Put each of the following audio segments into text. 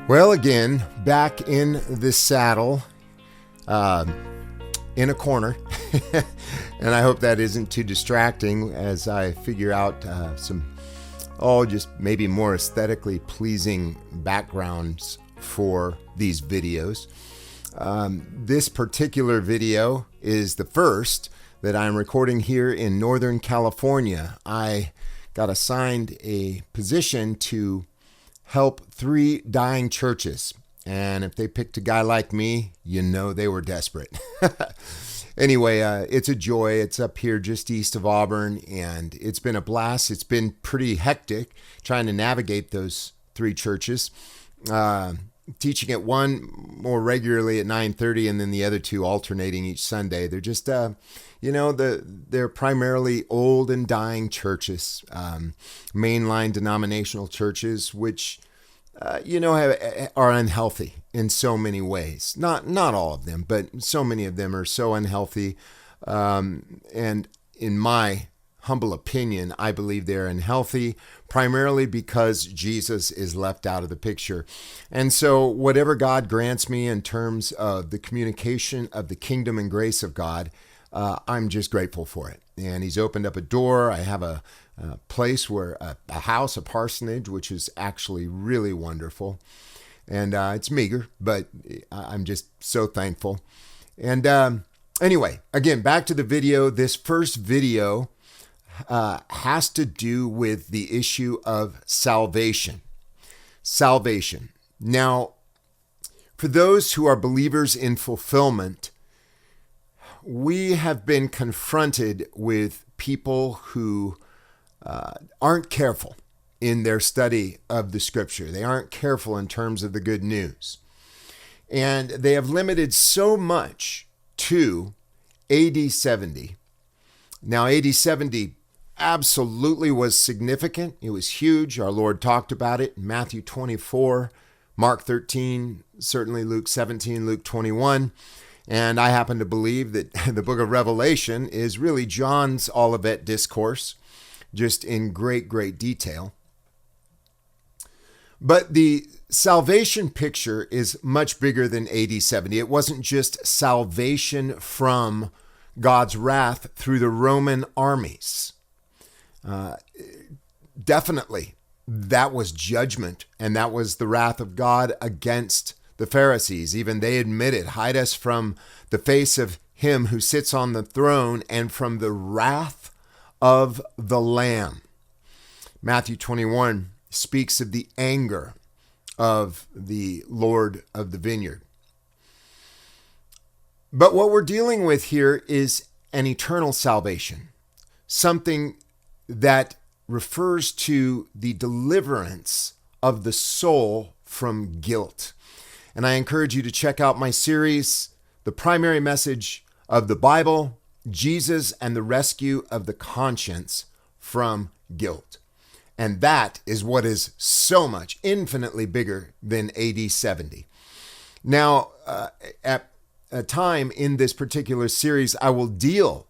Well, again, back in the saddle, in a corner, and I hope that isn't too distracting as I figure out just maybe more aesthetically pleasing backgrounds for these videos. This particular video is the first that I'm recording here in Northern California. I got assigned a position to help 3 dying churches. And if they picked a guy like me, you know they were desperate. Anyway, it's a joy. It's up here just east of Auburn, and it's been a blast. It's been pretty hectic trying to navigate those 3 churches. Teaching at one more regularly at 9:30, and then the other 2 alternating each Sunday. They're just, they're primarily old and dying churches, mainline denominational churches, which, are unhealthy in so many ways. Not all of them, but so many of them are so unhealthy. And in my humble opinion, I believe they're unhealthy primarily because Jesus is left out of the picture. And so whatever God grants me in terms of the communication of the kingdom and grace of God, I'm just grateful for it. And he's opened up a door. I have a place where a house, a parsonage, which is actually really wonderful. And it's meager, but I'm just so thankful. And anyway, again, back to the video. This first video has to do with the issue of salvation. Salvation. Now, for those who are believers in fulfillment, we have been confronted with people who aren't careful in their study of the scripture. They aren't careful in terms of the good news. And they have limited so much to AD 70. Now, AD 70 absolutely was significant. It was huge. Our Lord talked about it in Matthew 24, Mark 13, certainly Luke 17, Luke 21. And I happen to believe that the book of Revelation is really John's Olivet Discourse, just in great, great detail. But the salvation picture is much bigger than AD 70. It wasn't just salvation from God's wrath through the Roman armies. Definitely, that was judgment, and that was the wrath of God against the Pharisees. Even they admitted, hide us from the face of him who sits on the throne and from the wrath of the Lamb. Matthew 21 speaks of the anger of the Lord of the vineyard. But what we're dealing with here is an eternal salvation, something that refers to the deliverance of the soul from guilt. And I encourage you to check out my series, The Primary Message of the Bible, Jesus and the Rescue of the Conscience from Guilt. And that is what is so much, infinitely bigger than AD 70. Now, at a time in this particular series, I will deal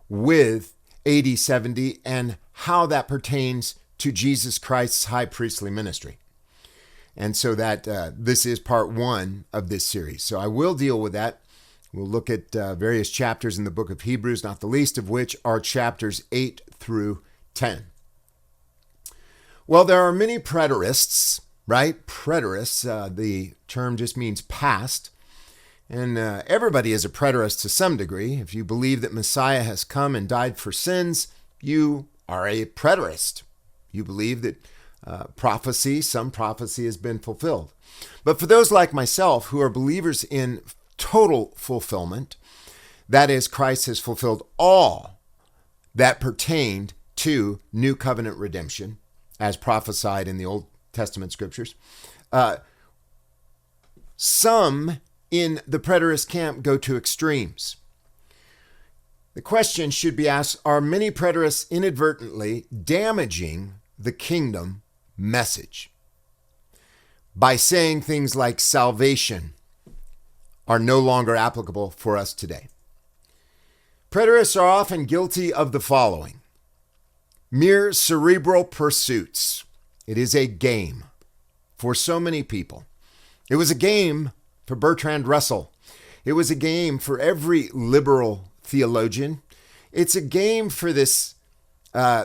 with AD 70 and how that pertains to Jesus Christ's high priestly ministry. And so that this is part 1 of this series. So I will deal with that. We'll look at various chapters in the book of Hebrews, not the least of which are chapters 8 through 10. Well, there are many preterists, right? Preterists, the term just means past. And everybody is a preterist to some degree. If you believe that Messiah has come and died for sins, you are a preterist. You believe that some prophecy has been fulfilled. But for those like myself who are believers in total fulfillment, that is, Christ has fulfilled all that pertained to new covenant redemption, as prophesied in the Old Testament scriptures. Some in the preterist camp go to extremes. The question should be asked, are many preterists inadvertently damaging the kingdom message by saying things like salvation are no longer applicable for us today? Preterists are often guilty of the following: mere cerebral pursuits. It is a game for so many people. It was a game for Bertrand Russell. It was a game for every liberal theologian. It's a game for this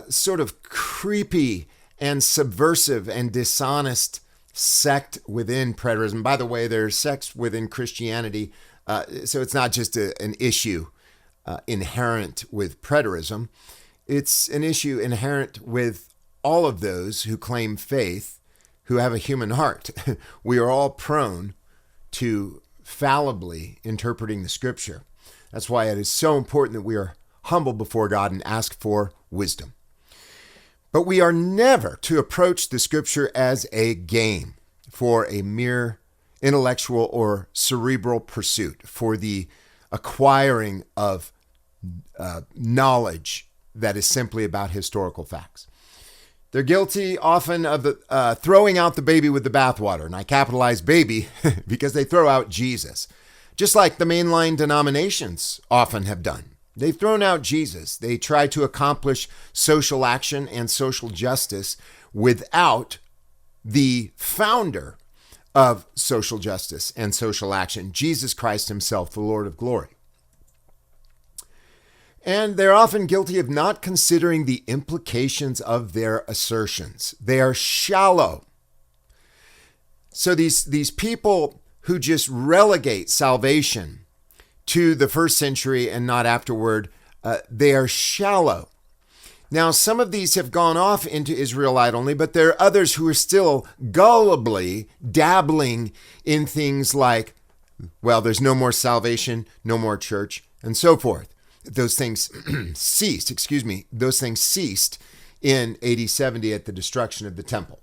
sort of creepy and subversive and dishonest sect within preterism. By the way, there's sects within Christianity, so it's not just an issue inherent with preterism. It's an issue inherent with all of those who claim faith, who have a human heart. We are all prone to fallibly interpreting the scripture. That's why it is so important that we are humble before God and ask for wisdom. But we are never to approach the scripture as a game for a mere intellectual or cerebral pursuit, for the acquiring of knowledge that is simply about historical facts. They're guilty often of throwing out the baby with the bathwater, and I capitalize baby because they throw out Jesus, just like the mainline denominations often have done. They've thrown out Jesus. They try to accomplish social action and social justice without the founder of social justice and social action, Jesus Christ himself, the Lord of glory. And they're often guilty of not considering the implications of their assertions. They are shallow. So these people who just relegate salvation to the first century and not afterward, they are shallow. Now, some of these have gone off into Israelite only, but there are others who are still gullibly dabbling in things like, well, there's no more salvation, no more church, and so forth. Those things ceased in AD 70 at the destruction of the temple.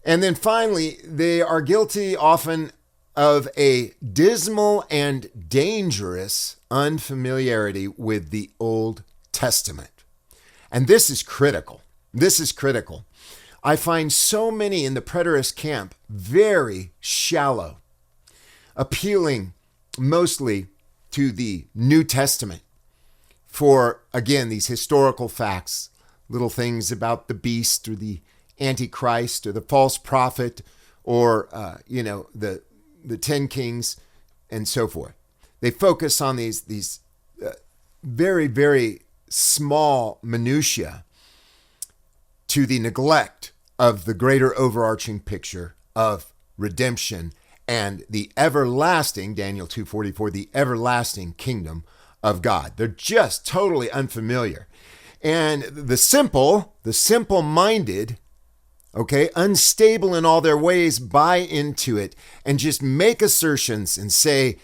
And then finally, they are guilty often of a dismal and dangerous unfamiliarity with the Old Testament. And this is critical. This is critical. I find so many in the preterist camp very shallow, appealing mostly to the New Testament for, again, these historical facts, little things about the beast or the Antichrist or the false prophet or, the 10 kings and so forth. They focus on these very, very small minutiae to the neglect of the greater overarching picture of redemption and the everlasting, Daniel 2:44, the everlasting kingdom of God. They're just totally unfamiliar. And the simple-minded, unstable in all their ways, buy into it and just make assertions and say,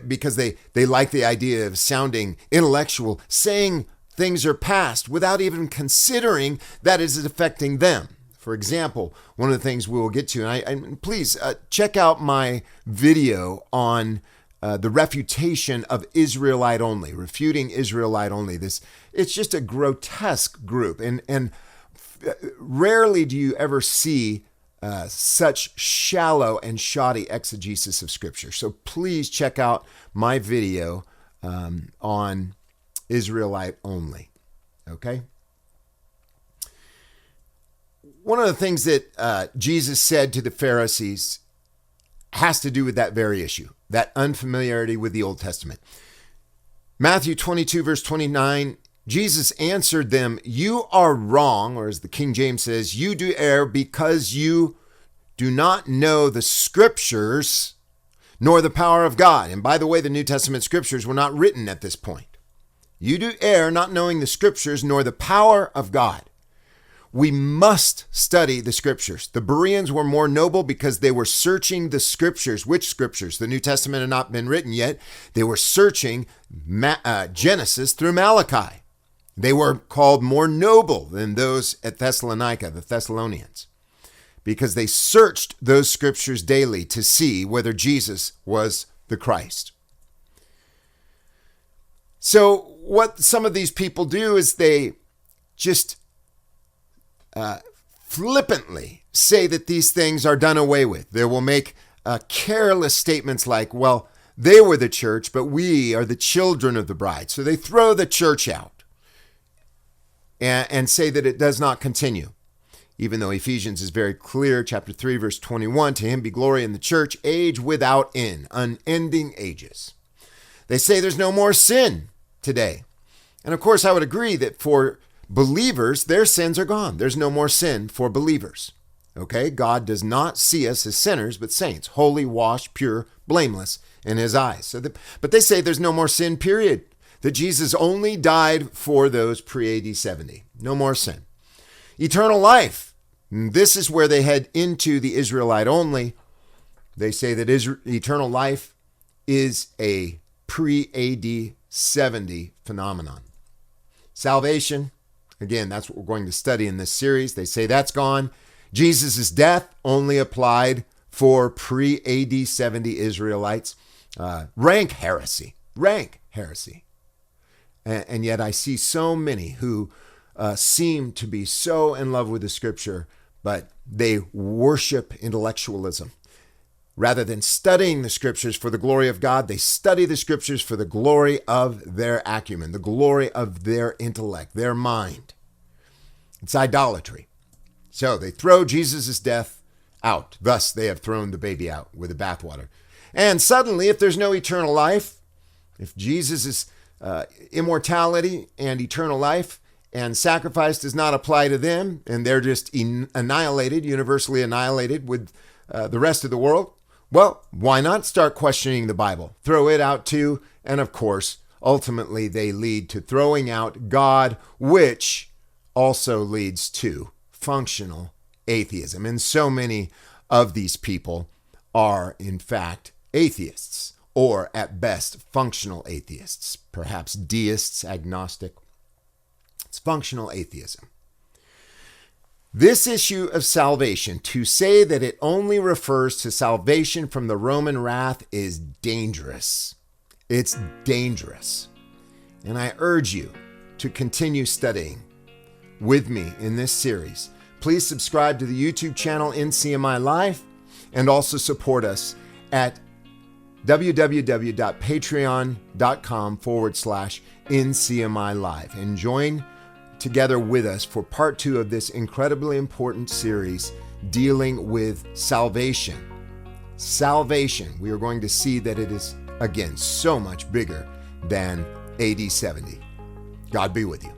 because they like the idea of sounding intellectual, saying things are past without even considering that it is affecting them. For example, one of the things we will get to, and please check out my video on the refutation of Israelite only, refuting Israelite only. It's just a grotesque group, and rarely do you ever see such shallow and shoddy exegesis of Scripture. So please check out my video on Israelite only. Okay? One of the things that Jesus said to the Pharisees has to do with that very issue, that unfamiliarity with the Old Testament. Matthew 22, verse 29, Jesus answered them, "You are wrong," or as the King James says, "you do err because you do not know the Scriptures nor the power of God." And by the way, the New Testament Scriptures were not written at this point. You do err not knowing the Scriptures nor the power of God. We must study the Scriptures. The Bereans were more noble because they were searching the Scriptures. Which Scriptures? The New Testament had not been written yet. They were searching Genesis through Malachi. They were called more noble than those at Thessalonica, the Thessalonians, because they searched those Scriptures daily to see whether Jesus was the Christ. So what some of these people do is they just flippantly say that these things are done away with. They will make careless statements like, well, they were the church, but we are the children of the bride. So they throw the church out and say that it does not continue. even though Ephesians is very clear, chapter 3, verse 21, to him be glory in the church, age without end, unending ages. They say there's no more sin today. And of course, I would agree that for believers, their sins are gone. There's no more sin for believers. Okay? God does not see us as sinners, but saints, holy, washed, pure, blameless in his eyes. But they say there's no more sin, period. That Jesus only died for those pre-AD 70. No more sin. Eternal life. This is where they head into the Israelite only. They say that eternal life is a pre-AD 70 phenomenon. Salvation, again, that's what we're going to study in this series. They say that's gone. Jesus' death only applied for pre-AD 70 Israelites. Rank heresy. And yet I see so many who seem to be so in love with the scripture, but they worship intellectualism. Rather than studying the scriptures for the glory of God, they study the scriptures for the glory of their acumen, the glory of their intellect, their mind. It's idolatry. So they throw Jesus' death out. Thus, they have thrown the baby out with the bathwater. And suddenly, if there's no eternal life, if Jesus' immortality and eternal life and sacrifice does not apply to them, and they're just annihilated, universally annihilated with the rest of the world, well, why not start questioning the Bible? Throw it out too. And of course, ultimately, they lead to throwing out God, which also leads to functional atheism. And so many of these people are, in fact, atheists, or at best, functional atheists, perhaps deists, agnostic. It's functional atheism. This issue of salvation, to say that it only refers to salvation from the Roman wrath, is dangerous. It's dangerous. And I urge you to continue studying with me in this series. Please subscribe to the YouTube channel NCMI Live and also support us at www.patreon.com/NCMI Live and join together with us for part 2 of this incredibly important series dealing with salvation. Salvation, we are going to see that it is, again, so much bigger than AD 70. God be with you.